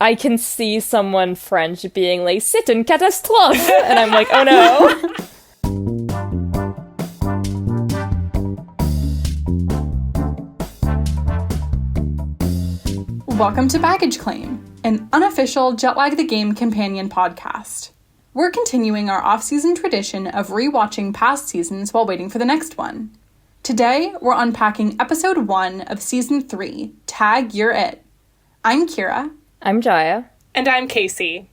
I can see someone French being like, c'est une catastrophe! And I'm like, oh no. Welcome to Baggage Claim, an unofficial Jet Lag the Game companion podcast. We're continuing our off-season tradition of rewatching past seasons while waiting for the next one. Today, we're unpacking episode 1 of season 3, Tag Eur It. I'm Kira. I'm Jaya. And I'm Casey.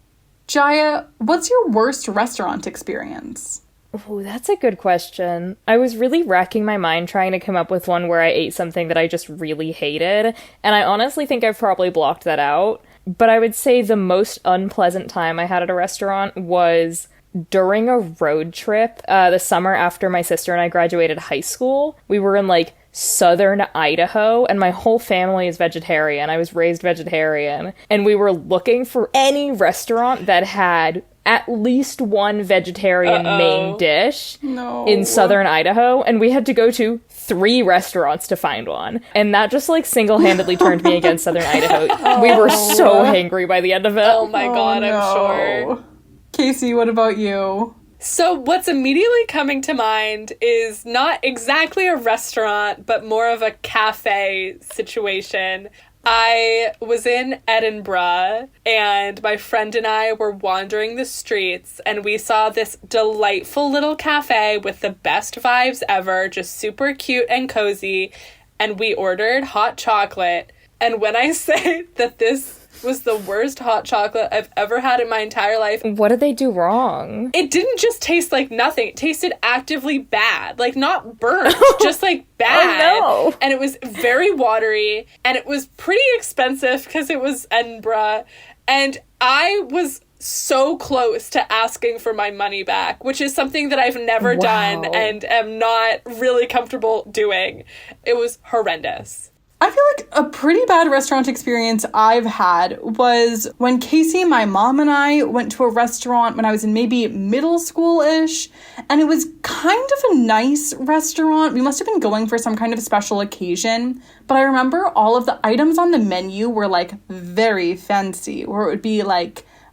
Jaya, what's your worst restaurant experience? Oh, that's a good question. I was really racking my mind trying to come up with one where I ate something that I just really hated, and I honestly think I've probably blocked that out. But I would say the most unpleasant time I had at a restaurant was during a road trip the summer after my sister and I graduated high school. We were in, southern Idaho, and my whole family is vegetarian. I was raised vegetarian, and we were looking for any restaurant that had at least one vegetarian main dish in southern Idaho, and we had to go to 3 restaurants to find one. And that just, single-handedly turned me against southern Idaho. We were so hangry by the end of it. Oh my god, I'm sure. Casey, what about you? So what's immediately coming to mind is not exactly a restaurant, but more of a cafe situation. I was in Edinburgh, and my friend and I were wandering the streets, and we saw this delightful little cafe with the best vibes ever, just super cute and cozy, and we ordered hot chocolate. And when I say that this was the worst hot chocolate I've ever had in my entire life. What did they do wrong? It didn't just taste like nothing. It tasted actively bad. Not burnt, just bad. Oh, no. And it was very watery, and it was pretty expensive because it was Edinburgh. And I was so close to asking for my money back, which is something that I've never done and am not really comfortable doing. It was horrendous. I feel like a pretty bad restaurant experience I've had was when Casey, my mom, and I went to a restaurant when I was in maybe middle school-ish, and it was kind of a nice restaurant. We must have been going for some kind of special occasion, but I remember all of the items on the menu were, very fancy, where it would be,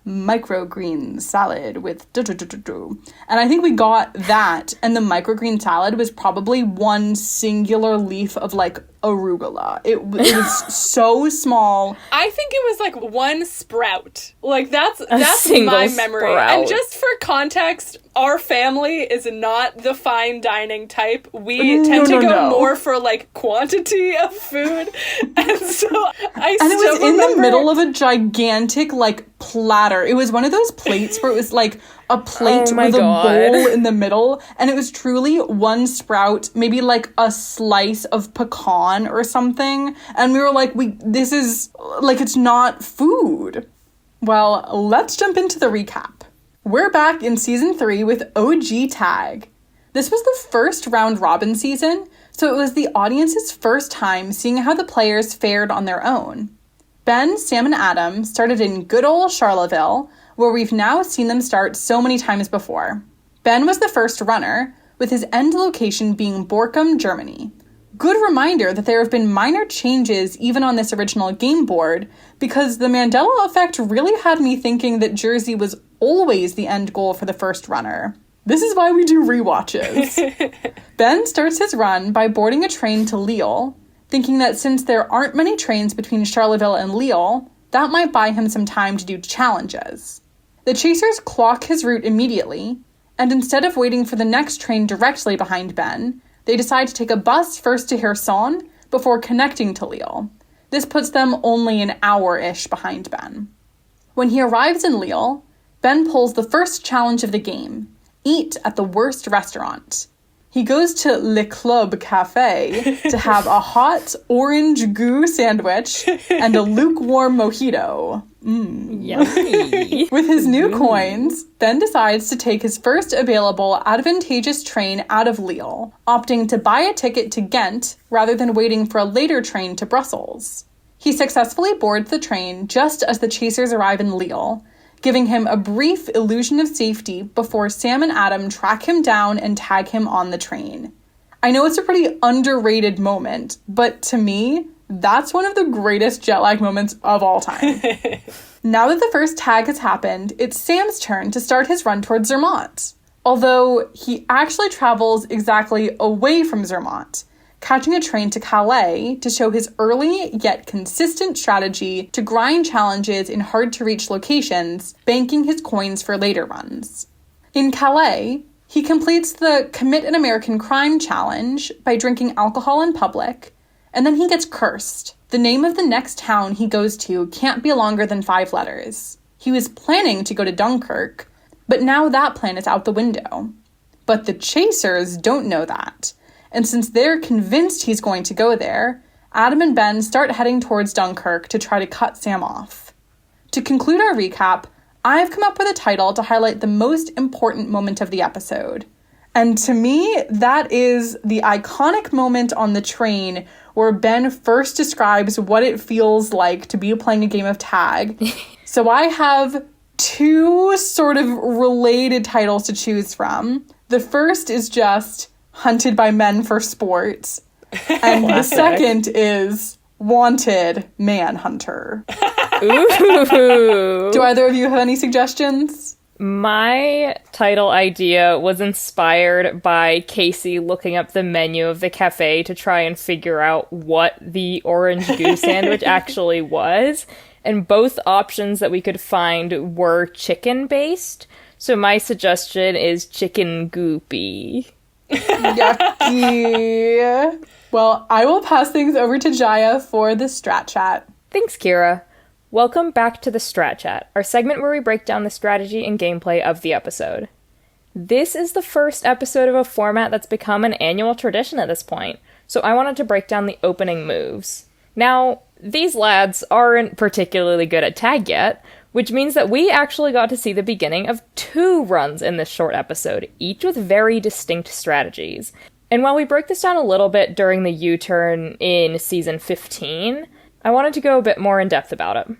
microgreen salad with and I think we got that, and the microgreen salad was probably one singular leaf of arugula. It was so small. I think it was one sprout. That's my memory. Sprout. And just for context, our family is not the fine dining type. We tend to go more for quantity of food. And so it was in the middle of a gigantic platter. It was one of those plates where it was a plate with a bowl in the middle, and it was truly one sprout, maybe a slice of pecan or something, and we were this is it's not food. Well, let's jump into the recap. We're back in season 3 with OG Tag. This was the first round robin season, so it was the audience's first time seeing how the players fared on their own. Ben, Sam, and Adam started in good old Charlottesville, where we've now seen them start so many times before. Ben was the first runner, with his end location being Borkum, Germany. Good reminder that there have been minor changes even on this original game board, because the Mandela effect really had me thinking that Jersey was always the end goal for the first runner. This is why we do rewatches. Ben starts his run by boarding a train to Lille, thinking that since there aren't many trains between Charleville and Lille, that might buy him some time to do challenges. The chasers clock his route immediately, and instead of waiting for the next train directly behind Ben, they decide to take a bus first to Kherson before connecting to Lille. This puts them only an hour-ish behind Ben. When he arrives in Lille, Ben pulls the first challenge of the game: eat at the worst restaurant. He goes to Le Club Café to have a hot orange goo sandwich and a lukewarm mojito. Yummy. With his new coins, Ben decides to take his first available advantageous train out of Lille, opting to buy a ticket to Ghent rather than waiting for a later train to Brussels. He successfully boards the train just as the chasers arrive in Lille, giving him a brief illusion of safety before Sam and Adam track him down and tag him on the train. I know it's a pretty underrated moment, but to me, that's one of the greatest jet lag moments of all time. Now that the first tag has happened, it's Sam's turn to start his run towards Zermatt. Although he actually travels exactly away from Zermatt, catching a train to Calais to show his early yet consistent strategy to grind challenges in hard-to-reach locations, banking his coins for later runs. In Calais, he completes the Commit an American Crime challenge by drinking alcohol in public, and then he gets cursed. The name of the next town he goes to can't be longer than 5 letters. He was planning to go to Dunkirk, but now that plan is out the window. But the chasers don't know that. And since they're convinced he's going to go there, Adam and Ben start heading towards Dunkirk to try to cut Sam off. To conclude our recap, I've come up with a title to highlight the most important moment of the episode. And to me, that is the iconic moment on the train where Ben first describes what it feels like to be playing a game of tag. So I have 2 sort of related titles to choose from. The first is just Hunted by Men for Sport. And the second is Wanted Manhunter. Ooh. Do either of you have any suggestions? My title idea was inspired by Casey looking up the menu of the cafe to try and figure out what the orange goo sandwich actually was. And both options that we could find were chicken-based. So my suggestion is chicken goopy. Yucky. Well, I will pass things over to Jaya for the Strat Chat. Thanks, Kira. Welcome back to the Strat Chat, our segment where we break down the strategy and gameplay of the episode. This is the first episode of a format that's become an annual tradition at this point, so I wanted to break down the opening moves. Now, these lads aren't particularly good at tag yet, which means that we actually got to see the beginning of 2 runs in this short episode, each with very distinct strategies. And while we break this down a little bit during the U-turn in season 15, I wanted to go a bit more in depth about it.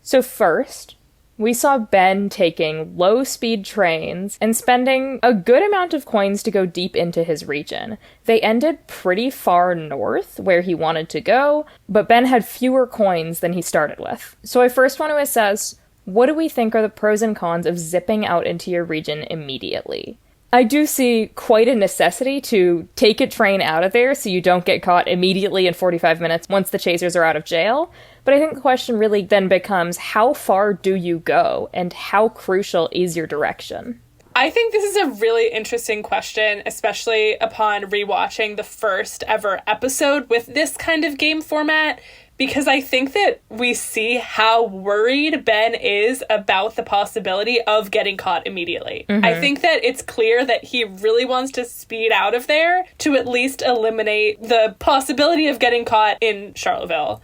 So first, we saw Ben taking low-speed trains and spending a good amount of coins to go deep into his region. They ended pretty far north, where he wanted to go, but Ben had fewer coins than he started with. So I first want to assess, what do we think are the pros and cons of zipping out into your region immediately? I do see quite a necessity to take a train out of there so you don't get caught immediately in 45 minutes once the chasers are out of jail. But I think the question really then becomes, how far do you go, and how crucial is your direction? I think this is a really interesting question, especially upon rewatching the first ever episode with this kind of game format, because I think that we see how worried Ben is about the possibility of getting caught immediately. Mm-hmm. I think that it's clear that he really wants to speed out of there to at least eliminate the possibility of getting caught in Charlottesville.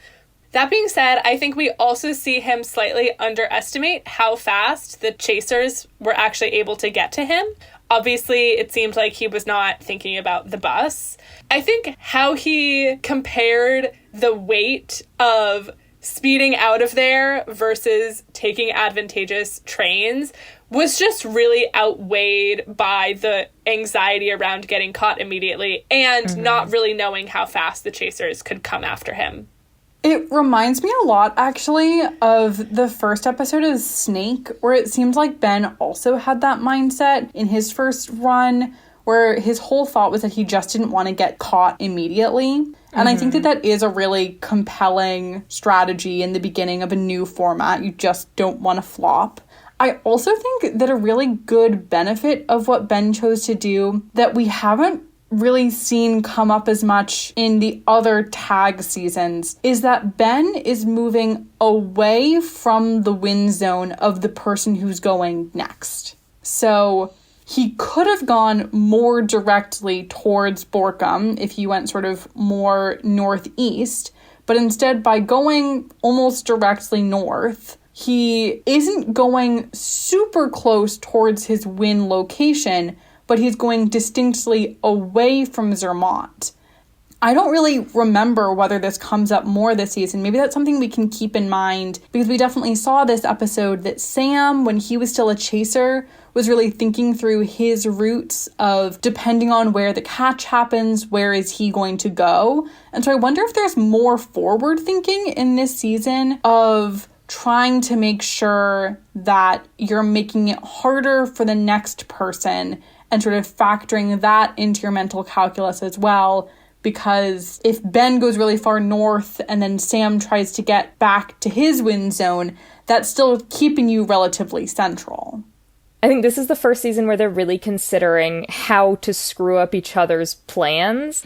That being said, I think we also see him slightly underestimate how fast the chasers were actually able to get to him. Obviously, it seemed like he was not thinking about the bus. I think how he compared the weight of speeding out of there versus taking advantageous trains was just really outweighed by the anxiety around getting caught immediately and not really knowing how fast the chasers could come after him. It reminds me a lot, actually, of the first episode of Snake, where it seems like Ben also had that mindset in his first run, where his whole thought was that he just didn't want to get caught immediately. And I think that that is a really compelling strategy in the beginning of a new format. You just don't want to flop. I also think that a really good benefit of what Ben chose to do that we haven't really seen come up as much in the other tag seasons is that Ben is moving away from the win zone of the person who's going next. So he could have gone more directly towards Borkum if he went sort of more northeast, but instead by going almost directly north, he isn't going super close towards his win location, but he's going distinctly away from Zermatt. I don't really remember whether this comes up more this season. Maybe that's something we can keep in mind, because we definitely saw this episode that Sam, when he was still a chaser, was really thinking through his routes of, depending on where the catch happens, where is he going to go? And so I wonder if there's more forward thinking in this season of trying to make sure that you're making it harder for the next person and sort of factoring that into your mental calculus as well. Because if Ben goes really far north and then Sam tries to get back to his win zone, that's still keeping you relatively central. I think this is the first season where they're really considering how to screw up each other's plans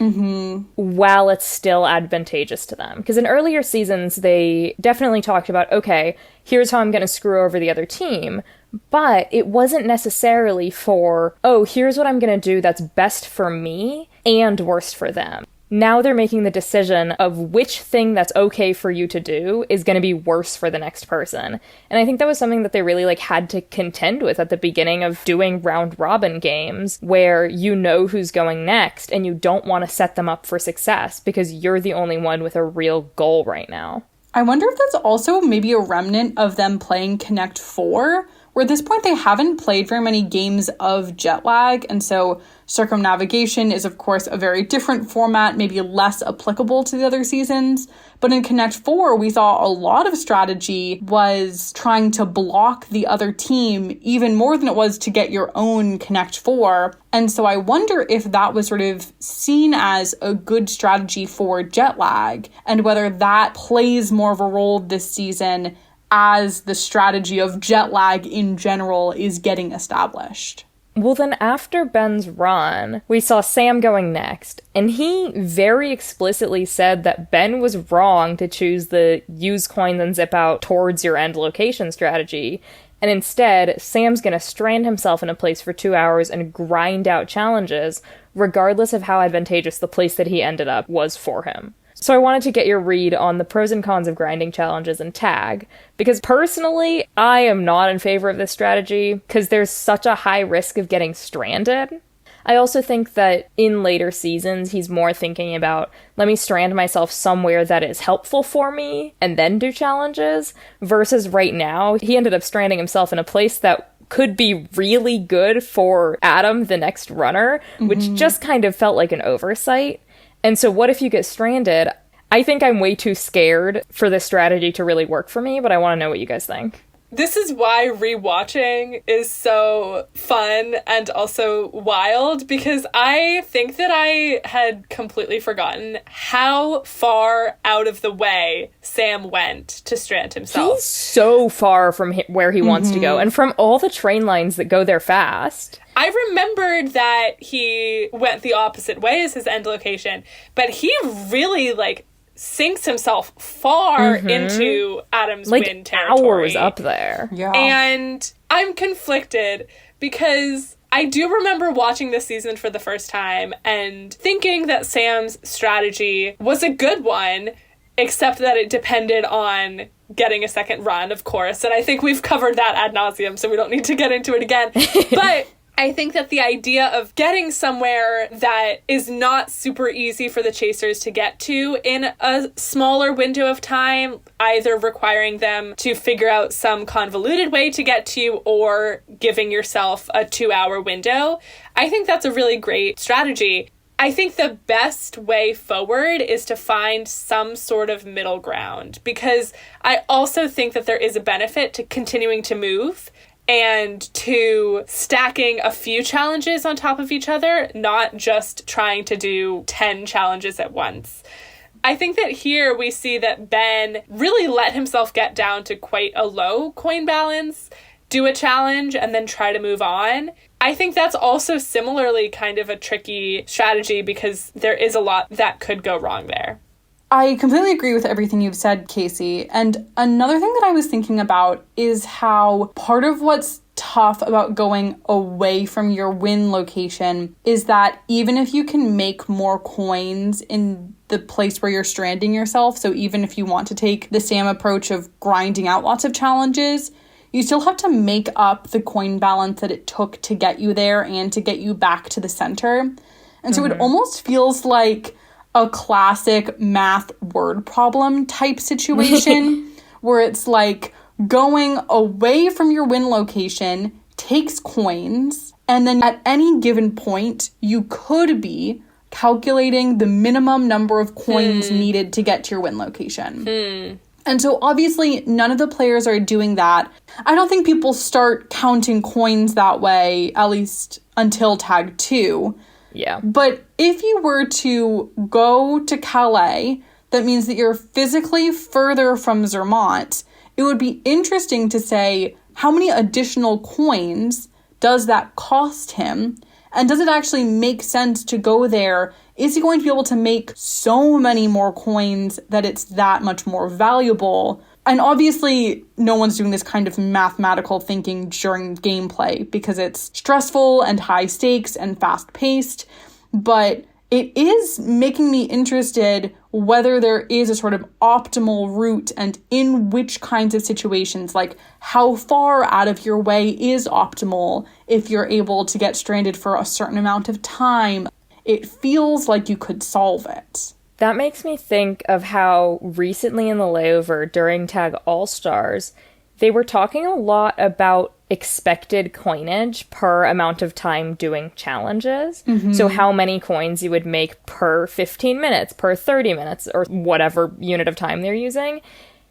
while it's still advantageous to them. Because in earlier seasons, they definitely talked about, okay, here's how I'm going to screw over the other team. But it wasn't necessarily for, oh, here's what I'm going to do that's best for me and worst for them. Now they're making the decision of which thing that's okay for you to do is going to be worse for the next person. And I think that was something that they really had to contend with at the beginning of doing round robin games, where you know who's going next and you don't want to set them up for success because you're the only one with a real goal right now. I wonder if that's also maybe a remnant of them playing Connect 4, where at this point they haven't played very many games of jet lag, and so circumnavigation is, of course, a very different format, maybe less applicable to the other seasons. But in Connect 4, we saw a lot of strategy was trying to block the other team even more than it was to get your own Connect 4. And so I wonder if that was sort of seen as a good strategy for jet lag, and whether that plays more of a role this season as the strategy of jet lag in general is getting established. Well, then after Ben's run, we saw Sam going next, and he very explicitly said that Ben was wrong to choose the use coins and zip out towards your end location strategy, and instead, Sam's gonna strand himself in a place for 2 hours and grind out challenges, regardless of how advantageous the place that he ended up was for him. So I wanted to get your read on the pros and cons of grinding challenges and tag, because personally, I am not in favor of this strategy, because there's such a high risk of getting stranded. I also think that in later seasons, he's more thinking about, let me strand myself somewhere that is helpful for me, and then do challenges, versus right now, he ended up stranding himself in a place that could be really good for Adam, the next runner, which just kind of felt like an oversight. And so what if you get stranded? I think I'm way too scared for this strategy to really work for me, but I want to know what you guys think. This is why rewatching is so fun and also wild, because I think that I had completely forgotten how far out of the way Sam went to strand himself. He's so far from where he wants to go, and from all the train lines that go there fast. I remembered that he went the opposite way as his end location, but he really, sinks himself far into Adam's win territory. Hours up there. Yeah. And I'm conflicted because I do remember watching this season for the first time and thinking that Sam's strategy was a good one, except that it depended on getting a second run, of course. And I think we've covered that ad nauseum, so we don't need to get into it again. But I think that the idea of getting somewhere that is not super easy for the chasers to get to in a smaller window of time, either requiring them to figure out some convoluted way to get to you or giving yourself a 2-hour window, I think that's a really great strategy. I think the best way forward is to find some sort of middle ground, because I also think that there is a benefit to continuing to move and to stacking a few challenges on top of each other, not just trying to do 10 challenges at once. I think that here we see that Ben really let himself get down to quite a low coin balance, do a challenge, and then try to move on. I think that's also similarly kind of a tricky strategy because there is a lot that could go wrong there. I completely agree with everything you've said, Casey. And another thing that I was thinking about is how part of what's tough about going away from your win location is that even if you can make more coins in the place where you're stranding yourself, so even if you want to take the Sam approach of grinding out lots of challenges, you still have to make up the coin balance that it took to get you there and to get you back to the center. And so it almost feels like a classic math word problem type situation where it's like going away from your win location takes coins, and then at any given point you could be calculating the minimum number of coins needed to get to your win location. And And so obviously none of the players are doing that. I don't think people start counting coins that way, at least until tag 2. Yeah. But if you were to go to Calais, that means that you're physically further from Zermatt. It would be interesting to say, how many additional coins does that cost him? And does it actually make sense to go there? Is he going to be able to make so many more coins that it's that much more valuable? And obviously, no one's doing this kind of mathematical thinking during gameplay because it's stressful and high stakes and fast paced. But it is making me interested whether there is a sort of optimal route and in which kinds of situations, like how far out of your way is optimal if you're able to get stranded for a certain amount of time. It feels like you could solve it. That makes me think of how recently in the layover during Tag All-Stars, they were talking a lot about expected coinage per amount of time doing challenges. Mm-hmm. So how many coins you would make per 15 minutes, per 30 minutes, or whatever unit of time they're using.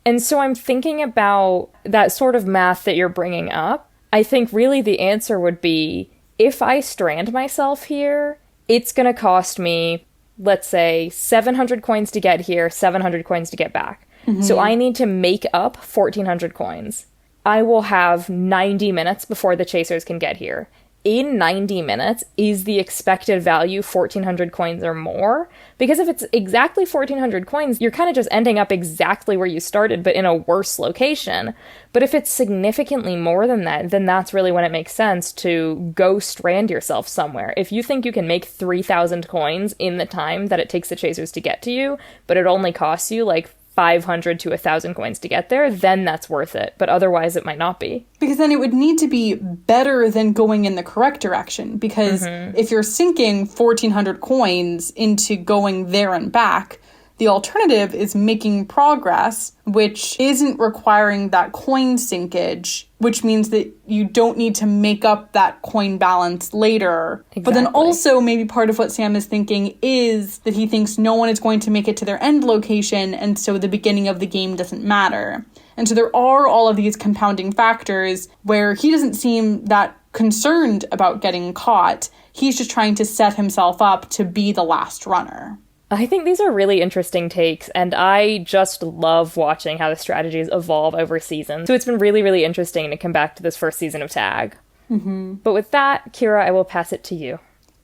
And so I'm thinking about that sort of math that you're bringing up. I think really the answer would be, if I strand myself here, it's going to cost me, let's say, 700 coins to get here, 700 coins to get back. Mm-hmm. So I need to make up 1,400 coins. I will have 90 minutes before the chasers can get here. In 90 minutes, is the expected value 1,400 coins or more? Because if it's exactly 1,400 coins, you're kind of just ending up exactly where you started, but in a worse location. But if it's significantly more than that, then that's really when it makes sense to go strand yourself somewhere. If you think you can make 3,000 coins in the time that it takes the chasers to get to you, but it only costs you like 500 to 1,000 coins to get there, then that's worth it. But otherwise, it might not be. Because then it would need to be better than going in the correct direction. Because if you're sinking 1,400 coins into going there and back, the alternative is making progress, which isn't requiring that coin sinkage, which means that you don't need to make up that coin balance later. Exactly. But then also maybe part of what Sam is thinking is that he thinks no one is going to make it to their end location, and so the beginning of the game doesn't matter. And so there are all of these compounding factors where he doesn't seem that concerned about getting caught. He's just trying to set himself up to be the last runner. I think these are really interesting takes, and I just love watching how the strategies evolve over seasons. So it's been really, really interesting to come back to this first season of Tag. Mm-hmm. But with that, Kira, I will pass it to you.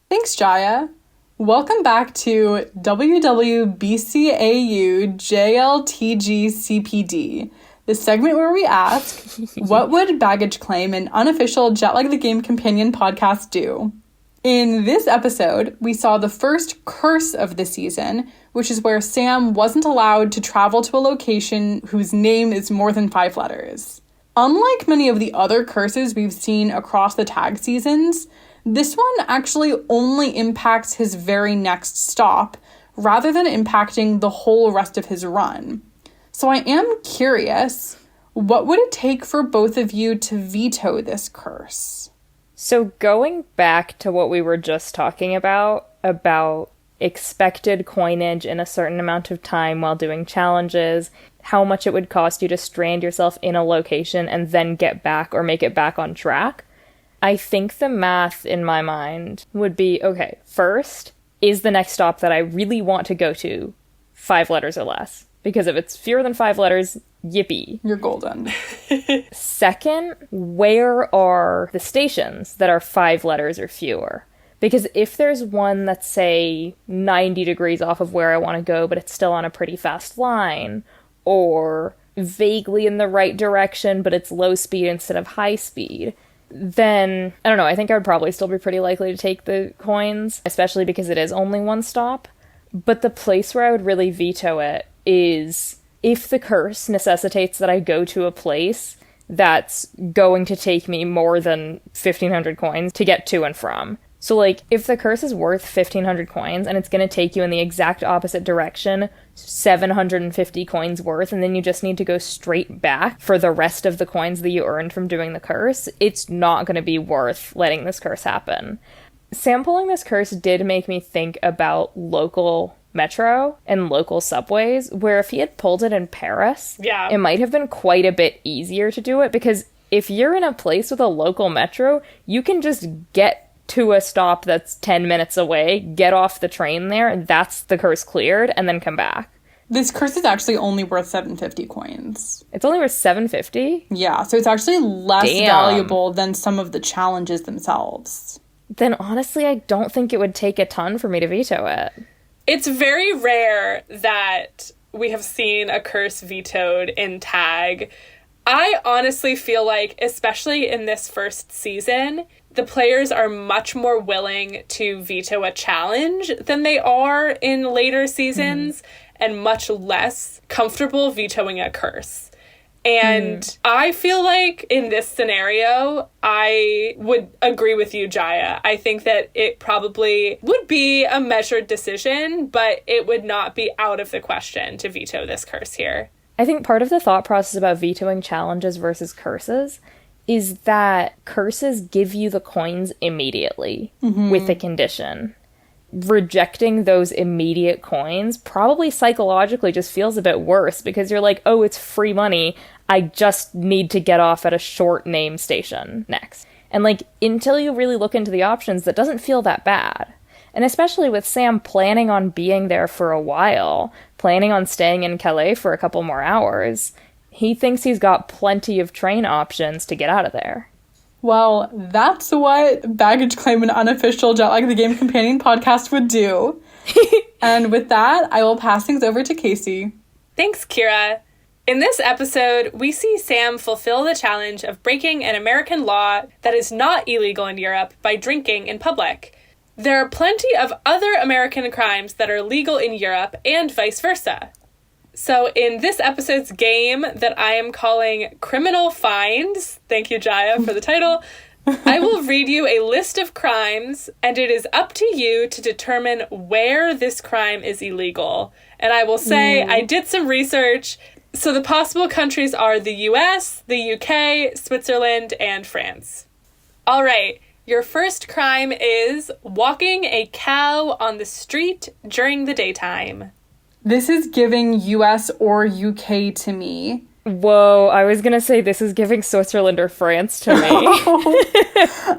Thanks, Jaya. Welcome back to WWBCAUJLTGCPD, the segment where we ask, what would Baggage Claim, an unofficial Jet Like the Game companion podcast, do? In this episode, we saw the first curse of the season, which is where Sam wasn't allowed to travel to a location whose name is more than 5 letters. Unlike many of the other curses we've seen across the Tag seasons, this one actually only impacts his very next stop, rather than impacting the whole rest of his run. So I am curious, what would it take for both of you to veto this curse? So going back to what we were just talking about expected coinage in a certain amount of time while doing challenges, how much it would cost you to strand yourself in a location and then get back or make it back on track, I think the math in my mind would be, okay, first, is the next stop that I really want to go to 5 letters or less? Because if it's fewer than 5 letters, yippee. You're golden. Second, where are the stations that are 5 letters or fewer? Because if there's one that's, say, 90 degrees off of where I want to go, but it's still on a pretty fast line, or vaguely in the right direction, but it's low speed instead of high speed, then, I don't know, I think I would probably still be pretty likely to take the coins, especially because it is only one stop. But the place where I would really veto it is if the curse necessitates that I go to a place that's going to take me more than 1,500 coins to get to and from. So, like, if the curse is worth 1,500 coins and it's going to take you in the exact opposite direction, 750 coins worth, and then you just need to go straight back for the rest of the coins that you earned from doing the curse, it's not going to be worth letting this curse happen. Sampling this curse did make me think about local metro and local subways, where if he had pulled it in Paris, Yeah. it might have been quite a bit easier to do it, because if you're in a place with a local metro, you can just get to a stop that's 10 minutes away, get off the train there, and that's the curse cleared, and then come back. This curse is actually only worth 750 coins. It's only worth 750? Yeah, so it's actually less Damn. valuable than some of the challenges themselves. Then honestly, I don't think it would take a ton for me to veto it. It's very rare that we have seen a curse vetoed in tag. I honestly feel like, especially in this first season, the players are much more willing to veto a challenge than they are in later seasons, and much less comfortable vetoing a curse. And I feel like in this scenario, I would agree with you, Jaya. I think that it probably would be a measured decision, but it would not be out of the question to veto this curse here. I think part of the thought process about vetoing challenges versus curses is that curses give you the coins immediately with a condition. Rejecting those immediate coins probably psychologically just feels a bit worse, because you're like, oh, it's free money. I just need to get off at a short name station next. And like, until you really look into the options, that doesn't feel that bad. And especially with Sam planning on being there for a while, planning on staying in Calais for a couple more hours, he thinks he's got plenty of train options to get out of there. Well, that's what Baggage Claim, an unofficial Jet Lag the Game companion podcast, would do. And with that, I will pass things over to Casey. Thanks, Kira. In this episode, we see Sam fulfill the challenge of breaking an American law that is not illegal in Europe by drinking in public. There are plenty of other American crimes that are legal in Europe and vice versa. So in this episode's game that I am calling Criminal Finds, thank you, Jaya, for the title, I will read you a list of crimes, and it is up to you to determine where this crime is illegal. And I will say, I did some research. So the possible countries are the US, the UK, Switzerland, and France. All right. Your first crime is walking a cow on the street during the daytime. This is giving US or UK to me. Whoa, I was gonna say this is giving Switzerland or France to me.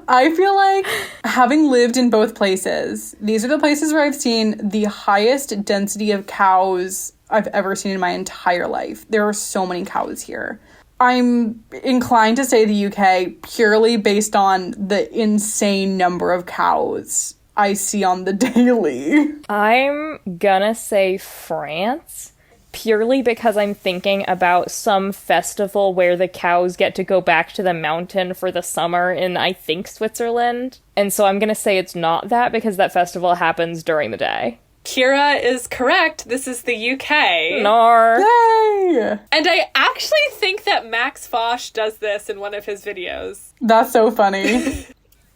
I feel like, having lived in both places, these are the places where I've seen the highest density of cows I've ever seen in my entire life. There are so many cows here. I'm inclined to say the UK purely based on the insane number of cows I see on the daily. I'm gonna say France, purely because I'm thinking about some festival where the cows get to go back to the mountain for the summer in, I think, Switzerland. And so I'm gonna say it's not that, because that festival happens during the day. Kira is correct. This is the UK. Nar. Yay! And I actually think that Max Fosh does this in one of his videos. That's so funny.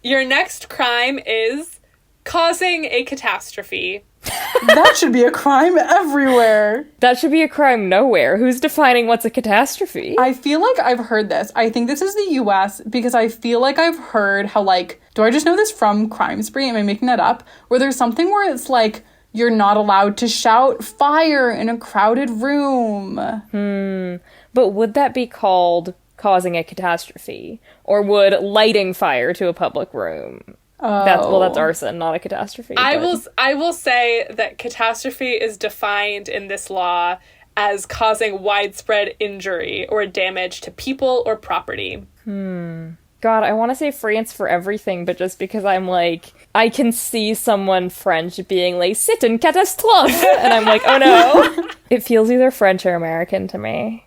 Your next crime is causing a catastrophe. That should be a crime everywhere. That should be a crime nowhere. Who's defining what's a catastrophe? I feel like I've heard this. I think this is the US, because I feel like I've heard how, like, do I just know this from Crime Spree? Am I making that up? Where there's something where it's like, you're not allowed to shout fire in a crowded room. But would that be called causing a catastrophe? Or would lighting fire to a public room? That's arson, not a catastrophe. I will say that catastrophe is defined in this law as causing widespread injury or damage to people or property. God, I want to say France for everything, but just because I'm like, I can see someone French being like, c'est une catastrophe! And I'm like, oh no! It feels either French or American to me.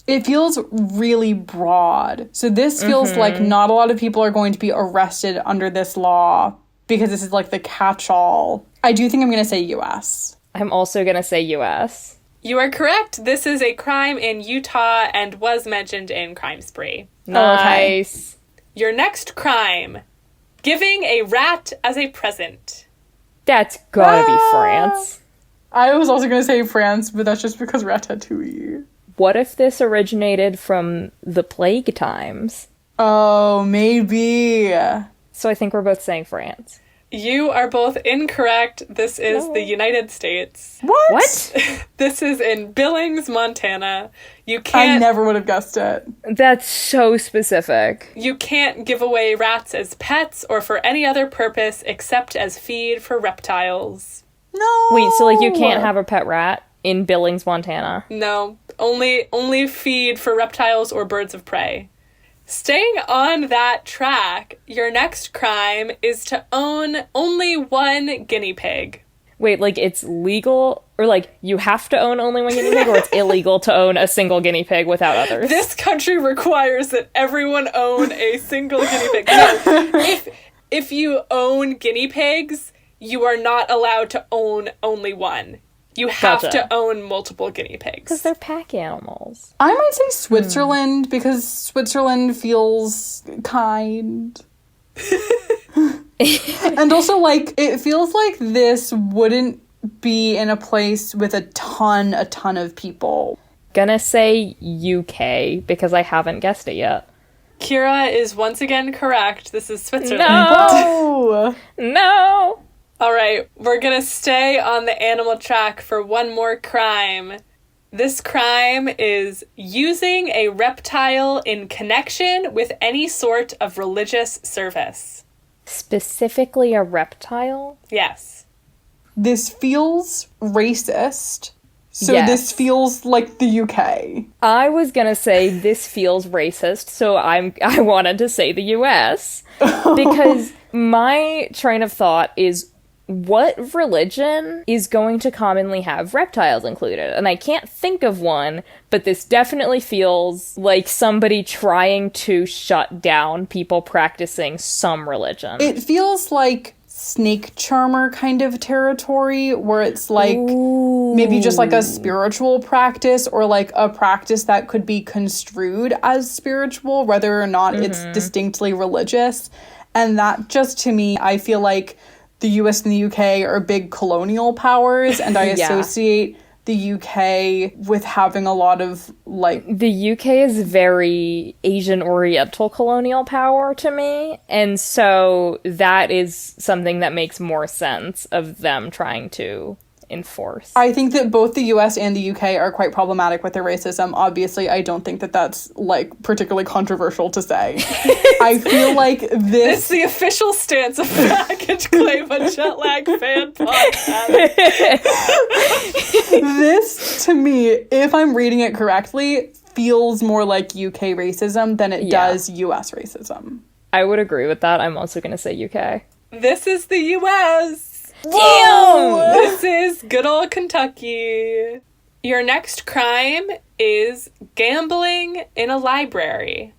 It feels really broad. So this feels like not a lot of people are going to be arrested under this law, because this is like the catch-all. I do think I'm going to say US. I'm also going to say US. You are correct. This is a crime in Utah and was mentioned in Crime Spree. Nice. Your next crime, giving a rat as a present. That's gotta be France. I was also going to say France, but that's just because Ratatouille. What if this originated from the plague times? Oh, maybe. So I think we're both saying France. You are both incorrect. This is the United States. What? This is in Billings, Montana. You can't... I never would have guessed it. That's so specific. You can't give away rats as pets or for any other purpose except as feed for reptiles. No. Wait, so like you can't have a pet rat in Billings, Montana? No, only feed for reptiles or birds of prey. Staying on that track, your next crime is to own only one guinea pig. Wait, like it's legal, or like you have to own only one guinea pig, or it's illegal to own a single guinea pig without others? This country requires that everyone own a single guinea pig. No, if you own guinea pigs, you are not allowed to own only one. You have to own multiple guinea pigs. Because they're pack animals. I might say Switzerland because Switzerland feels kind. And also, like, it feels like this wouldn't be in a place with a ton of people. Gonna say UK because I haven't guessed it yet. Kira is once again correct. This is Switzerland. No! No! All right, we're gonna stay on the animal track for one more crime. This crime is using a reptile in connection with any sort of religious service. Specifically a reptile? Yes. This feels racist. So Yes. this feels like the UK. I was gonna say this feels racist, so I wanted to say the US. Because my train of thought is, what religion is going to commonly have reptiles included? And I can't think of one, but this definitely feels like somebody trying to shut down people practicing some religion. It feels like snake charmer kind of territory where it's like maybe just like a spiritual practice or like a practice that could be construed as spiritual, whether or not it's distinctly religious. And that just, to me, I feel like the US and the UK are big colonial powers, and I associate the UK with having a lot of, like... The UK is very Asian Oriental colonial power to me, and so that is something that makes more sense of them trying to enforce. I think that both the US and the UK are quite problematic with their racism. Obviously, I don't think that that's, like, particularly controversial to say. I feel like this... It's the official stance of Baggage Claim, a jet lag fan podcast. This, to me, if I'm reading it correctly, feels more like UK racism than it does US racism. I would agree with that. I'm also going to say UK. This is the US. Damn! This is good old Kentucky. Your next crime is gambling in a library.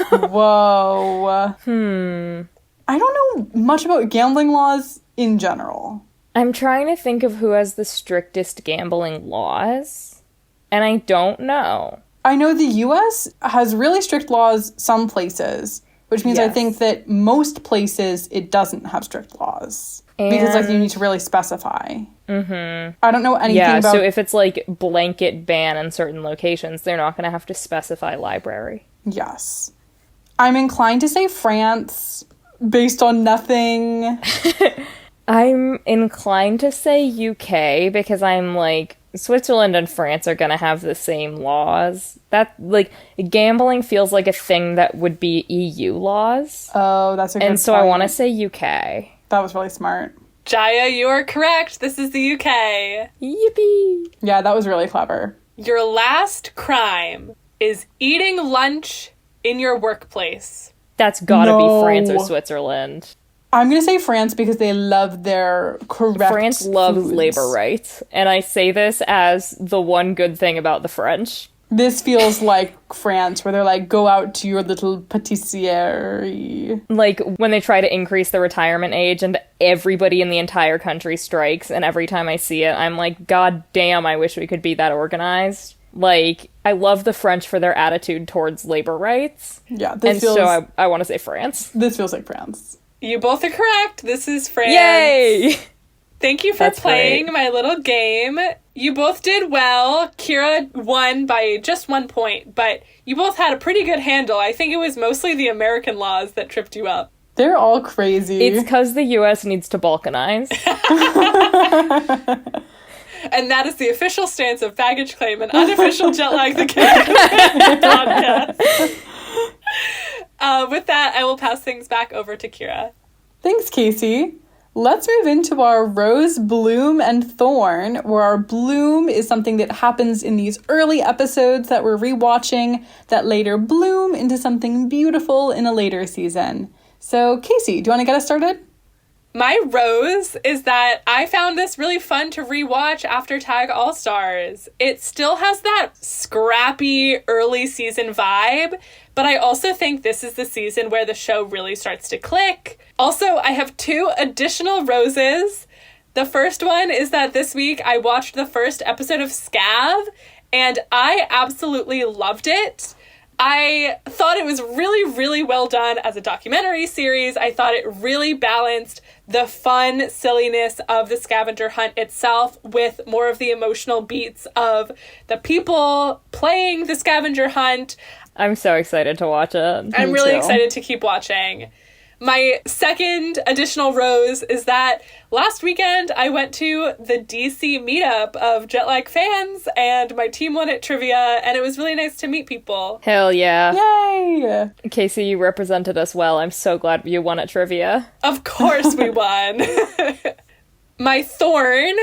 Whoa. I don't know much about gambling laws in general. I'm trying to think of who has the strictest gambling laws, and I don't know. I know the US has really strict laws some places, which means I think that most places it doesn't have strict laws. Because, like, you need to really specify. I don't know anything about... Yeah, so if it's, like, blanket ban in certain locations, they're not going to have to specify library. Yes. I'm inclined to say France, based on nothing. I'm inclined to say UK, because I'm, like, Switzerland and France are going to have the same laws. That, like, gambling feels like a thing that would be EU laws. Oh, that's a good And so point. I want to say UK. That was really smart. Jaya, you are correct. This is the UK. Yippee! Yeah, that was really clever. Your last crime is eating lunch in your workplace. That's gotta be France or No. Switzerland. I'm going to say France because they love their correct France loves foods. labor rights, and I say this as the one good thing about the French. This feels like France, where they're like, go out to your little patisserie. Like, when they try to increase the retirement age and everybody in the entire country strikes, and every time I see it, I'm like, God damn, I wish we could be that organized. Like, I love the French for their attitude towards labor rights. Yeah, So I want to say France. This feels like France. You both are correct. This is France. Yay! Thank you for That's playing great. my little game. You both did well. Kira won by just 1 point, but you both had a pretty good handle. I think it was mostly the American laws that tripped you up. They're all crazy. It's because the US needs to balkanize. And that is the official stance of Baggage Claim, an unofficial Jet Lag the King podcast. With that, I will pass things back over to Kira. Thanks, Casey. Let's move into our Rose, Bloom, and Thorn, where our bloom is something that happens in these early episodes that we're rewatching that later bloom into something beautiful in a later season. So, Casey, do you want to get us started? My rose is that I found this really fun to rewatch after Tag All-Stars. It still has that scrappy early season vibe, but I also think this is the season where the show really starts to click. Also, I have 2 additional roses. The first one is that this week I watched the first episode of Scav, and I absolutely loved it. I thought it was really, really well done as a documentary series. I thought it really balanced the fun silliness of the scavenger hunt itself with more of the emotional beats of the people playing the scavenger hunt. I'm so excited to watch it. I'm really excited to keep watching. My second additional rose is that last weekend I went to the DC meetup of Jetlag fans and my team won at trivia, and it was really nice to meet people. Hell yeah. Yay! Casey, you represented us well. I'm so glad you won at trivia. Of course we won. My thorn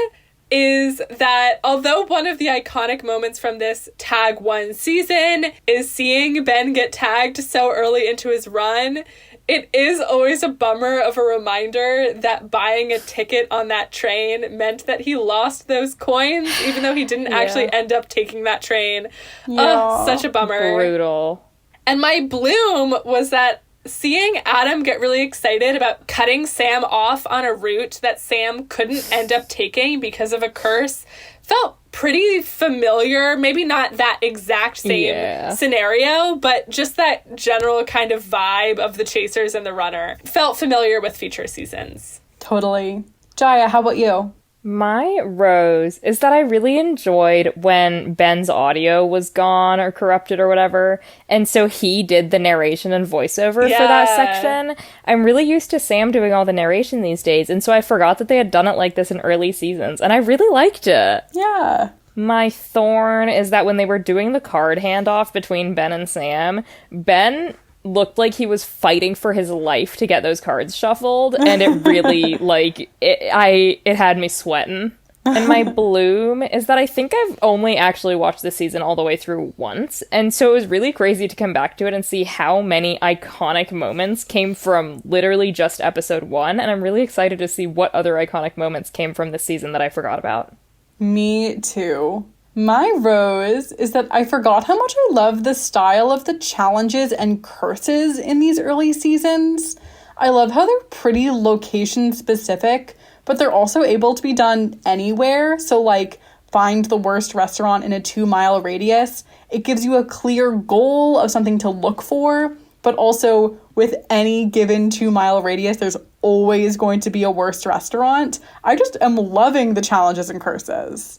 is that although one of the iconic moments from this Tag 1 season is seeing Ben get tagged so early into his run, it is always a bummer of a reminder that buying a ticket on that train meant that he lost those coins, even though he didn't actually end up taking that train. Yeah. Such a bummer. Brutal. And my bloom was that seeing Adam get really excited about cutting Sam off on a route that Sam couldn't end up taking because of a curse felt pretty familiar. Maybe not that exact same scenario, but just that general kind of vibe of the chasers and the runner felt familiar with future seasons. Totally. Jaya, how about you? My rose is that I really enjoyed when Ben's audio was gone or corrupted or whatever, and so he did the narration and voiceover for that section. I'm really used to Sam doing all the narration these days, and so I forgot that they had done it like this in early seasons, and I really liked it. Yeah. My thorn is that when they were doing the card handoff between Ben and Sam, Ben looked like he was fighting for his life to get those cards shuffled, and it really, it had me sweating. And my bloom is that I think I've only actually watched this season all the way through once, and so it was really crazy to come back to it and see how many iconic moments came from literally just episode 1, and I'm really excited to see what other iconic moments came from this season that I forgot about. Me too. My rose is that I forgot how much I love the style of the challenges and curses in these early seasons. I love how they're pretty location specific, but they're also able to be done anywhere. So like find the worst restaurant in a 2-mile radius. It gives you a clear goal of something to look for, but also with any given 2-mile radius, there's always going to be a worst restaurant. I just am loving the challenges and curses.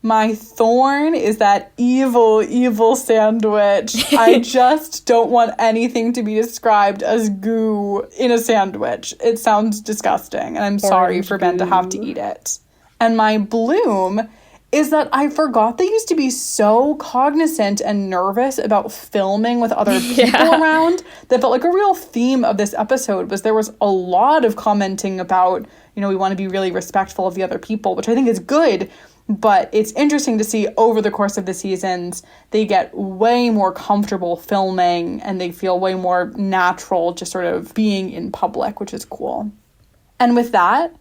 My thorn is that evil, evil sandwich. I just don't want anything to be described as goo in a sandwich. It sounds disgusting, and I'm sorry for Ben to have to eat it. And my bloom is that I forgot they used to be so cognizant and nervous about filming with other people around. That felt like a real theme of this episode was there was a lot of commenting about, we want to be really respectful of the other people, which I think is good. But it's interesting to see over the course of the seasons, they get way more comfortable filming and they feel way more natural just sort of being in public, which is cool. And with that,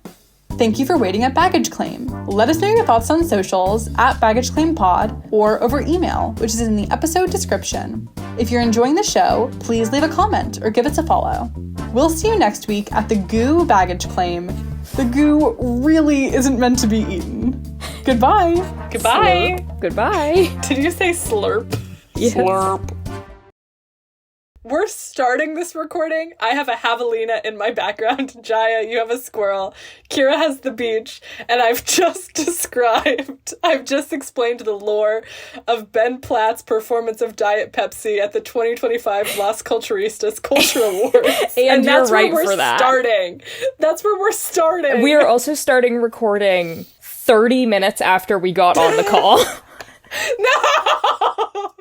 thank you for waiting at Baggage Claim. Let us know your thoughts on socials at baggageclaimpod or over email, which is in the episode description. If you're enjoying the show, please leave a comment or give us a follow. We'll see you next week at the Goo Baggage Claim. The goo really isn't meant to be eaten. Goodbye. Goodbye. Slurp. Goodbye. Did you say slurp? Yes. Slurp. we're starting this recording. I have a javelina in my background. Jaya, you have a squirrel. Kira has the beach. And I've just explained the lore of Ben Platt's performance of Diet Pepsi at the 2025 Las Culturistas Culture Awards. And that's you're right where we're for that. starting. That's where we're starting. We are also starting recording 30 minutes after we got on the call. No!